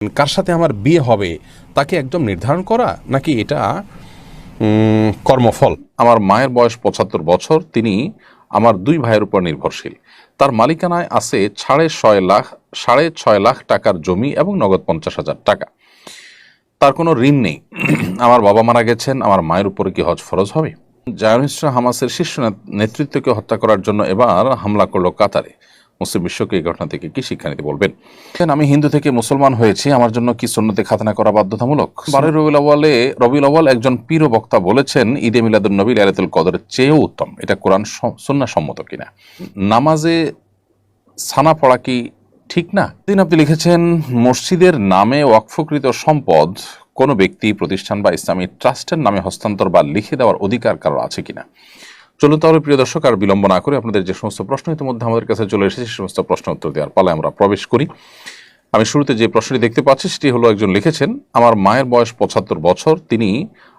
কার সাথে আমার বিয়ে হবে তাকে একদম নির্ধারণ করা, নাকি এটা কর্মফল? আমার মায়ের বয়স ৭৫ বছর, তিনি আমার ২ ভাইয়ের উপর নির্ভরশীল। তার মালিকানায় আছে ৬.৫ লাখ টাকার জমি এবং নগদ ৫০,০০০ টাকা। তার কোনো ঋণ নেই। আমার বাবা মারা গেছেন, আমার মায়ের উপরে কি হজ ফরজ হবে? জায়নিস্টরা হামাসের শীর্ষ নেতৃত্বকে হত্যা করার জন্য এবার হামলা করলো কাতারে। মুসলিম বিশ্বকে এই ঘটনা থেকে কি শিক্ষা নিতে বলবেন? আমি হিন্দু থেকে মুসলমান হয়েছি, আমার জন্য কি সুন্নতে খাতনা করা বাধ্যতামূলক? ১২ রবিউল আউয়াল একজন পীর বক্তা বলেছেন ঈদে মিলাদুন নবী লাইলাতুল কদরের চেয়েও উত্তম। এটা কোরআন সুন্নাহ সম্মত কিনা? নামাজে সানা পড়া কি ঠিক না? দিন আপনি লিখেছেন মসজিদের নামে ওয়াকফকৃত সম্পদ কোনো ব্যক্তি, প্রতিষ্ঠান বা ইসলামী ট্রাস্টের নামে হস্তান্তর বা লিখে দেওয়ার অধিকার কারো আছে কিনা? চলুন তাহলে প্রিয় দর্শক, আর বিলম্ব না করে আপনাদের যে সমস্ত প্রশ্ন ইতিমধ্যে আমাদের কাছে চলে এসেছে সে সমস্ত প্রশ্ন উত্তর দেওয়ার পালায় আমরা প্রবেশ করি। আমি শুরুতে যে প্রশ্নটি দেখতে পাচ্ছি সেটি হলো, একজন লিখেছেন আমার মায়ের বয়স ৭৫ বছর, তিনি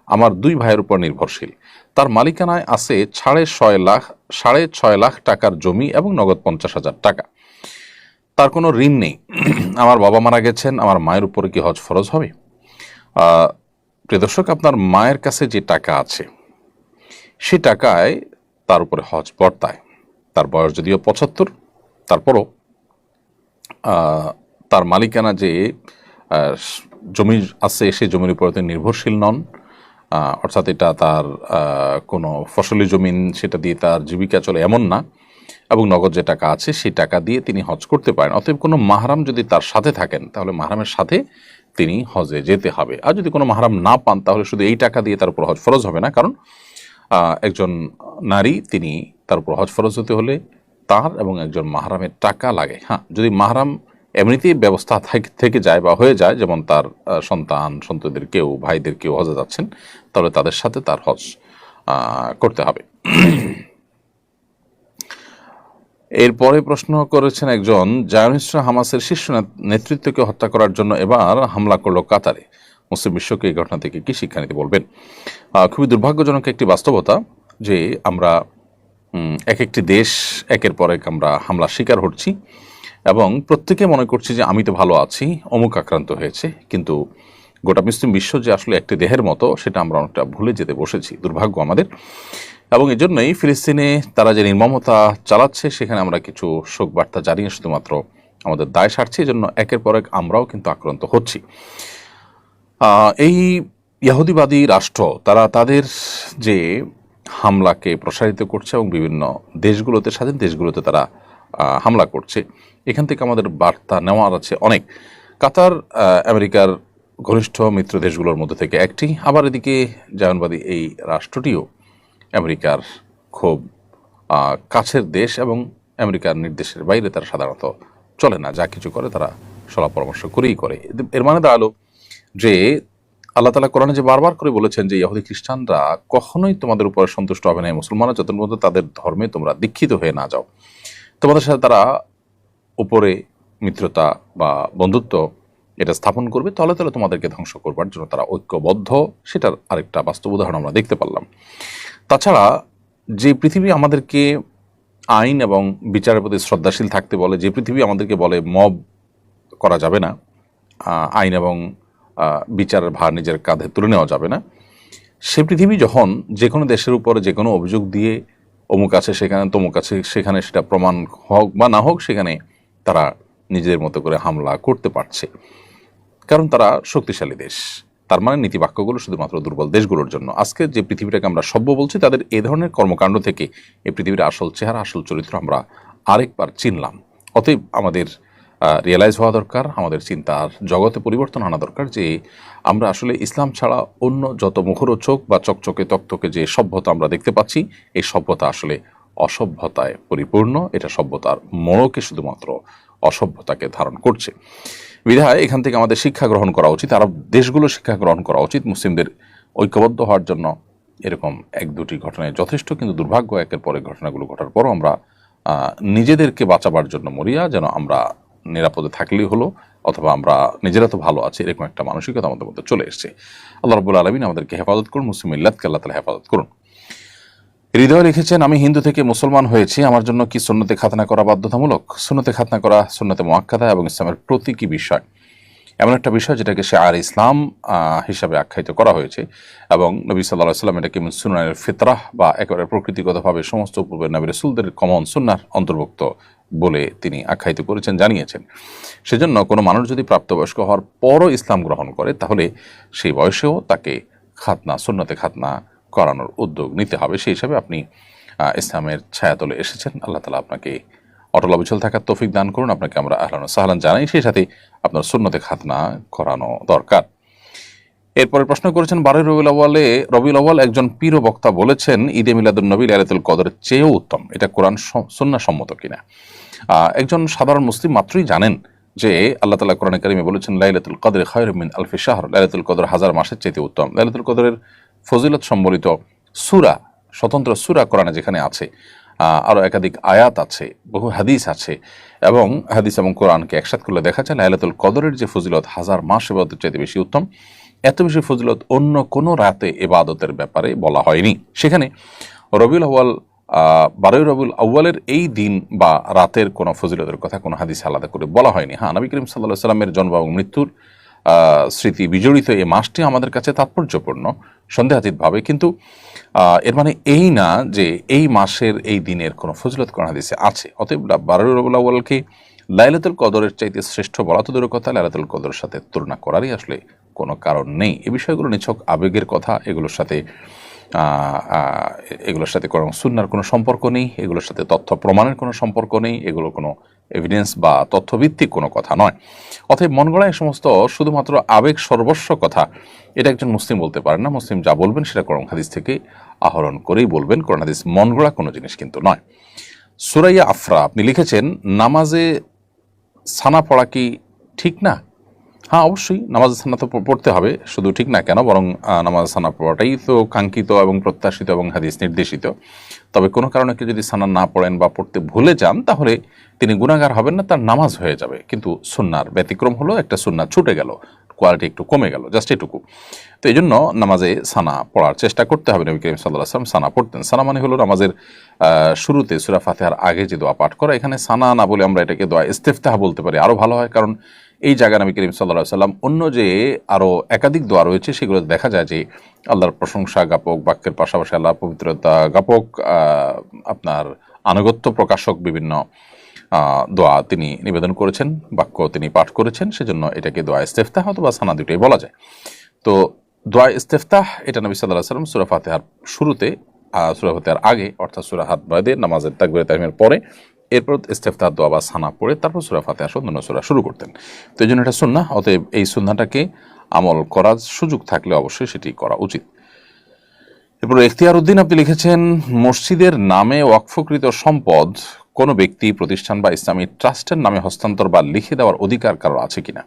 আমার ২ ভাইয়ের উপর নির্ভরশীল। তার মালিকানায় আছে ৬.৫ লাখ টাকার জমি এবং নগদ ৫০,০০০ টাকা। তার কোনো ঋণ নেই। আমার বাবা মারা গেছেন, আমার মায়ের উপরে কি হজ ফরজ হবে? প্রিয় দর্শক, আপনার মায়ের কাছে যে টাকা আছে সে টাকায় তার উপরে হজ বর্তায়। তার বয়স যদিও ৭৫, তারপরও তার মালিকানা যে জমি আছে সেই জমির উপর তিনি নির্ভরশীল নন, অর্থাৎ এটা তার কোনো ফসলি জমিন, সেটা দিয়ে তার জীবিকা চলে এমন না, এবং নগদ যে টাকা আছে সেই টাকা দিয়ে তিনি হজ করতে পারেন। অতএব কোনো মাহরাম যদি তার সাথে থাকেন তাহলে মাহরামের সাথে তিনি হজে যেতে হবে। আর যদি কোনো মাহরাম না পান তাহলে শুধু এই টাকা দিয়ে তার উপর হজ ফরজ হবে না, কারণ একজন নারী, তিনি তার উপর হজ ফরজ হতে হলে তার এবং একজন মাহরামের টাকা লাগে। হ্যাঁ, যদি মাহরাম এমনিতেই ব্যবস্থা থেকে যায় বা হয়ে যায়, যেমন তার সন্তানদের কেউ, ভাইদের কেউ হজে যাচ্ছেন, তাহলে তাদের সাথে তার হজ করতে হবে। এরপরে প্রশ্ন করেছেন একজন, জায়নিস্টরা হামাসের শীর্ষ নেতৃত্বকে হত্যা করার জন্য এবার হামলা করলো কাতারে। মুসলিম বিশ্বকে এই ঘটনা থেকে কি শিক্ষা নিতে বলবেন? খুবই দুর্ভাগ্যজনক একটি বাস্তবতা যে আমরা এক একটি দেশ একের পর এক আমরা হামলার শিকার হচ্ছি, এবং প্রত্যেকে মনে করছি যে আমি তো ভালো আছি, অমুক আক্রান্ত হয়েছে। কিন্তু গোটা মুসলিম বিশ্ব যে আসলে একটি দেহের মতো, সেটা আমরা অনেকটা ভুলে যেতে বসেছি, দুর্ভাগ্য আমাদের। এবং এই জন্যই ফিলিস্তিনে তারা যে নির্মমতা চালাচ্ছে সেখানে আমরা কিছু শোক বার্তা জানিয়ে শুধুমাত্র আমাদের দায় সারছি। এই জন্য একের পর এক আমরাও কিন্তু আক্রান্ত হচ্ছি। এই ইহুদিবাদী রাষ্ট্র তারা তাদের যে হামলাকে প্রসারিত করছে এবং বিভিন্ন দেশগুলোতে, স্বাধীন দেশগুলোতে তারা হামলা করছে, এখান থেকে আমাদের বার্তা নেওয়ার আছে অনেক। কাতার আমেরিকার ঘনিষ্ঠ মিত্র দেশগুলোর মধ্যে থেকে একটি, আবার এদিকে জায়নবাদী এই রাষ্ট্রটিও আমেরিকার খুব কাছের দেশ, এবং আমেরিকার নির্দেশের বাইরে তারা সাধারণত চলে না, যা কিছু করে তারা সলা পরামর্শ করেই করে। এর মানে দাঁড়ালো যে আল্লাহ তাআলা কোরআনে যে বারবার করে বলেছেন যে ইহুদি খ্রিস্টানরা কখনোই তোমাদের উপর সন্তুষ্ট হবে না, মুসলমানরা যতক্ষণ পর্যন্ত তাদের ধর্মে তোমরা দীক্ষিত হয়ে না যাও, তোমাদের সাথে তারা উপরে মিত্রতা বা বন্ধুত্ব এটা স্থাপন করবে, তলে তলে তোমাদেরকে ধ্বংস করবার জন্য তারা ঐক্যবদ্ধ। সেটার আরেকটা বাস্তব উদাহরণ আমরা দেখতে পারলাম। তাছাড়া যে পৃথিবী আমাদেরকে আইন এবং বিচারের প্রতি শ্রদ্ধাশীল থাকতে বলে, যে পৃথিবী আমাদেরকে বলে মব করা যাবে না, আইন এবং বিচারের ভার নিজের কাঁধে তুলে নেওয়া যাবে না, সে পৃথিবী যখন যে কোনো দেশের উপরে যে কোনো অভিযোগ দিয়ে অমুক আছে সেখানে, তমুক আছে সেখানে, সেটা প্রমাণ হোক বা না হোক, সেখানে তারা নিজেদের মতো করে হামলা করতে পারছে, কারণ তারা শক্তিশালী দেশ। তার মানে নীতিবাক্যগুলো শুধুমাত্র দুর্বল দেশগুলোর জন্য। আজকে যে পৃথিবীটাকে আমরা সভ্য বলছি, তাদের এই ধরনের কর্মকাণ্ড থেকে এই পৃথিবীর আসল চেহারা, আসল চরিত্র আমরা আরেকবার চিনলাম। অতএব আমাদের রিয়েলাইজ হওয়া দরকার, আমাদের চিন্তার জগতে পরিবর্তন আনা দরকার, যে আমরা আসলে ইসলাম ছাড়া অন্য যত মুখরোচক বা চকচকে তকতকে যে সভ্যতা আমরা দেখতে পাচ্ছি, এই সভ্যতা আসলে অসভ্যতায় পরিপূর্ণ। এটা সভ্যতার মোড়কে শুধুমাত্র অসভ্যতাকে ধারণ করছে। বিধায় এখান থেকে আমাদের শিক্ষা গ্রহণ করা উচিত, আরব দেশগুলো শিক্ষা গ্রহণ করা উচিত। মুসলিমদের ঐক্যবদ্ধ হওয়ার জন্য এরকম এক দুটি ঘটনায় যথেষ্ট, কিন্তু দুর্ভাগ্য একের পরে ঘটনাগুলো ঘটার পরও আমরা নিজেদেরকে বাঁচাবার জন্য মরিয়া, যেন আমরা নিরাপদে থাকলেই হলো, অথবা আমরা নিজেরা তো ভালো আছি, এরকম একটা মানসিকতা আমাদের মধ্যে চলে এসেছে। আল্লাহ রাব্বুল আলামিন আমাদেরকে হেফাজত করুন, মুসলিম মিল্লাতকে আল্লাহ তাআলা হেফাজত করুন। হৃদয় লিখেছেন, আমি হিন্দু থেকে মুসলমান হয়েছি, আমার জন্য কি সুন্নতে খাতনা করা বাধ্যতামূলক? সুন্নতে খাতনা করা সুন্নতে মুআক্কাদা এবং ইসলামের প্রতীকী বিষয়। এমন একটা বিষয় যেটাকে শিআর ইসলাম হিসাবে আখ্যায়িত করা হয়েছে, এবং নবী সাল্লাল্লাহু আলাইহি ওয়াসাল্লাম এটাকে সুন্নাহের ফিতরাহ বা একেবারে প্রকৃতিগতভাবে সমস্ত পূর্বের নবী রাসূলদের কমন সুন্নাহর অন্তর্ভুক্ত বলে তিনি আখ্যায়িত করেছেন, জানিয়েছেন। সেজন্য কোনো মানুষ যদি প্রাপ্তবয়স্ক হওয়ার পরও ইসলাম গ্রহণ করে, তাহলে সেই বয়সেও তাকে খাতনা, সুন্নতে খাতনা করানোর উদ্যোগ নিতে হবে। সেই হিসাবে আপনি ইসলামের ছায়াতলে এসেছেন। আল্লাহ তাআলা আপনাকে অটল অবিচল থাকার তৌফিক দান করুন। আপনাকে আমরা আহলান ওয়া সাহলান জানাই। সেই সাথে আপনার সুন্নতে খাতনা করানো দরকার। এরপরে প্রশ্ন করেছেন 12 রবিউল আউয়াল একজন পীর বক্তা বলেছেন ঈদে মিলাদুন নবী লাইলাতুল কদরের চেয়েও উত্তম। এটা কোরআন সুন্নাহ সম্মত কিনা? একজন সাধারণ মুসলিম মাত্রই জানেন যে আল্লাহ তাআলা কোরআনে কারিমে বলেছেন লাইলাতুল কদরে খায়রুম মিন আলফি শাহর, লাইলাতুল কদর হাজার মাসের চাইতে উত্তম। লাইলাতুল কদরের ফজিলত সম্বলিত সূরা, স্বতন্ত্র সূরা কোরআনে যেখানে আছে, আরও একাধিক আয়াত আছে, বহু হাদিস আছে, এবং হাদিস এবং কোরআনকে একসাথে করলে দেখা যায় লাইলাতুল কদরের যে ফজিলত হাজার মাস ইবাদতের চাইতে বেশি উত্তম। এত বেশি ফজিলত অন্য কোনো রাতে ইবাদতের ব্যাপারে বলা হয়নি। সেখানে রবিউল আউয়াল 12 রবিউল আউয়ালের এই দিন বা রাতের কোনো ফজিলতের কথা কোনো হাদিস আলাদা করে বলা হয়নি। হ্যাঁ, নবী করিম সাল্লাল্লাহু আলাইহি ওয়াসাল্লামের জন্ম এবং মৃত্যুর স্মৃতি বিজড়িত এই মাসটি আমাদের কাছে তাৎপর্যপূর্ণ সন্দেহাতীতভাবে, কিন্তু এর মানে এই না যে এই মাসের এই দিনের কোনো ফজিলত কোন হাদিসে আছে। অতএব 12 রবিউল আউয়ালকে লাইলাতুল কদরের চাইতে শ্রেষ্ঠ বলা তো দূরের কথা, লাইলাতুল কদরের সাথে তুলনা করারই আসলে কোনো কারণ নেই। এই বিষয়গুলো নিছক আবেগের কথা, এগুলোর সাথে কোনো সুন্নাহর কোনো সম্পর্ক নেই, এগুলোর সাথে তথ্য প্রমাণের কোনো সম্পর্ক নেই, এগুলো কোনো এভিডেন্স বা তথ্যভিত্তিক কোনো কথা নয়। অতএব মন গড়া এই সমস্ত শুধুমাত্র আবেগ সর্বস্ব কথা, এটা একজন মুসলিম বলতে পারেন না। মুসলিম যা বলবেন সেটা কোরআন হাদিস থেকে আহরণ করেই বলবেন। কোরআন হাদিস মন গড়া কোনো জিনিস কিন্তু নয়। সুরাইয়া আফরা আপনি লিখেছেন নামাজে সানা পড়া কি ঠিক না? হ্যাঁ, অবশ্যই নামাজ সানা তো পড়তে হবে, শুধু ঠিক না কেন, বরং নামাজ সানা পড়াটাই তো কাঙ্ক্ষিত এবং প্রত্যাশিত এবং হাদিস নির্দেশিত। তবে কোনো কারণে কেউ যদি সানা না পড়েন বা পড়তে ভুলে যান, তাহলে তিনি গুনাহগার হবেন না, তার নামাজ হয়ে যাবে। কিন্তু সুন্নার ব্যতিক্রম হলো একটা সুন্নাহ ছুটে গেল, কোয়ালিটি একটু কমে গেল, জাস্ট এটুকু। তো এই জন্য নামাজে সানা পড়ার চেষ্টা করতে হবে। নবী করিম সাল্লাল্লাহু আলাইহি ওয়াসাল্লাম সানা পড়তেন। সানা মানে হলো নামাজের শুরুতে সূরা ফাতিহার আগে যে দোয়া পাঠ করা। এখানে সানা না বলে আমরা এটাকে দোয়া ইস্তিফতাহ বলতে পারি, আরও ভালো হয়। কারণ এই জায়গায় নবী করিম সাল্লাল্লাহু আলাইহি ওয়াসাল্লাম অন্য যে আরও একাধিক দোয়া রয়েছে সেগুলো দেখা যায় যে আল্লাহর প্রশংসা জ্ঞাপক বাক্যের পাশাপাশি আল্লাহর পবিত্রতা জ্ঞাপক, আপনার আনুগত্য প্রকাশক বিভিন্ন দোয়া তিনি নিবেদন করেছেন, বাক্য তিনি পাঠ করেছেন। সেজন্য এটাকে দোয়া ইস্তিফতাহ অথবা সানা দুটোই বলা যায়। তো দোয়া ইস্তিফতাহ এটা নবী সাল্লাল্লাহু আলাইহি ওয়াসাল্লাম সূরা ফাতিহার শুরুতে, সূরা ফাতিহার আগে অর্থাৎ সূরা হাত বাদে নামাজের তাকবীরে তাহরিমের পরে, এরপর ইস্তিফতাহ দোয়া বা সানা পড়ে তারপর সূরা ফাতিহা সহ অন্যান্য সূরা শুরু করতেন। তো এই জন্য এটা সুন্নাহ। অতএব এই সুন্নাহটাকে আমল করার সুযোগ থাকলে অবশ্যই সেটি করা উচিত। এরপর ইখতিয়ার উদ্দিন আপনি লিখেছেন মসজিদের নামে ওয়াকফকৃত সম্পদ কোনো ব্যক্তি, প্রতিষ্ঠান বা ইসলামী ট্রাস্টের নামে হস্তান্তর বা লিখে দেওয়ার অধিকার কারো আছে কিনা?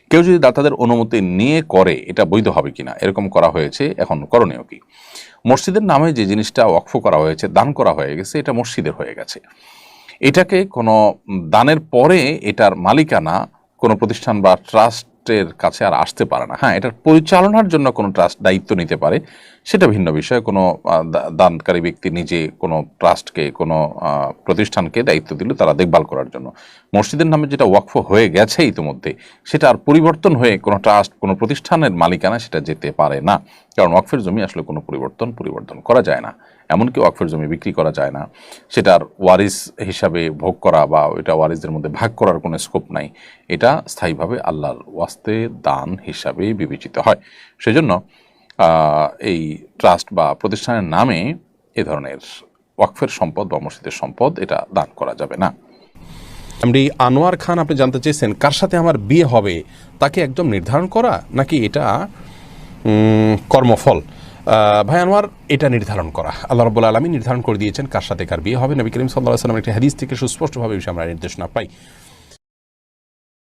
কেউ যদি দাতাদের অনুমতি নিয়ে করে এটা বৈধ হবে কিনা? এরকম করা হয়েছে, এখন করণীয় কি? মসজিদের নামে যে জিনিসটা ওয়াকফ করা হয়েছে, দান করা হয়ে গেছে, এটা মসজিদের হয়ে গেছে। এটাকে কোনো দানের পরে এটার মালিকানা কোনো প্রতিষ্ঠান বা ট্রাস্টের কাছে আর আসতে পারে না। হ্যাঁ, এটার পরিচালনার জন্য কোনো ট্রাস্ট দায়িত্ব নিতে পারে, সেটা ভিন্ন বিষয়। কোনো দানকারী ব্যক্তি নিজে কোনো ট্রাস্টকে, কোনো প্রতিষ্ঠানকে দায়িত্ব দিল তারা দেখভাল করার জন্য। মসজিদের নামে যেটা ওয়াকফ হয়ে গেছে ইতিমধ্যে, সেটা আর পরিবর্তন হয়ে কোনো ট্রাস্ট, কোনো প্রতিষ্ঠানের মালিকানা সেটা যেতে পারে না। কারণ ওয়াকফের জমি আসলে কোনো পরিবর্তন করা যায় না। এমনকি ওয়াকফের জমি বিক্রি করা যায় না, সেটার ওয়ারিস হিসাবে ভোগ করা বা এটা ওয়ারিসদের মধ্যে ভাগ করার কোনো স্কোপ নাই। এটা স্থায়ীভাবে আল্লাহর ওয়াস্তে দান হিসাবে বিবেচিত হয়। সেজন্য এই ট্রাস্ট বা প্রতিষ্ঠানের নামে এ ধরনের ওয়াকফের সম্পদ বা মসজিদের সম্পদ এটা দান করা যাবে না। এমডি আনোয়ার খান আপনি জানতে চেয়েছেন কার সাথে আমার বিয়ে হবে তাকে একদম নির্ধারণ করা নাকি এটা কর্মফল? ভাই আনোয়ার, এটা নির্ধারণ করা আল্লাহ রাব্বুল আলামিন নির্ধারণ করে দিয়েছেন কার সাথে কার বিয়ে হবে। নবী করিম সাল্লাল্লাহু আলাইহি ওয়াসাল্লামের একটি হাদিস থেকে সুস্পষ্টভাবে বিষয়ে আমরা নির্দেশনা পাই।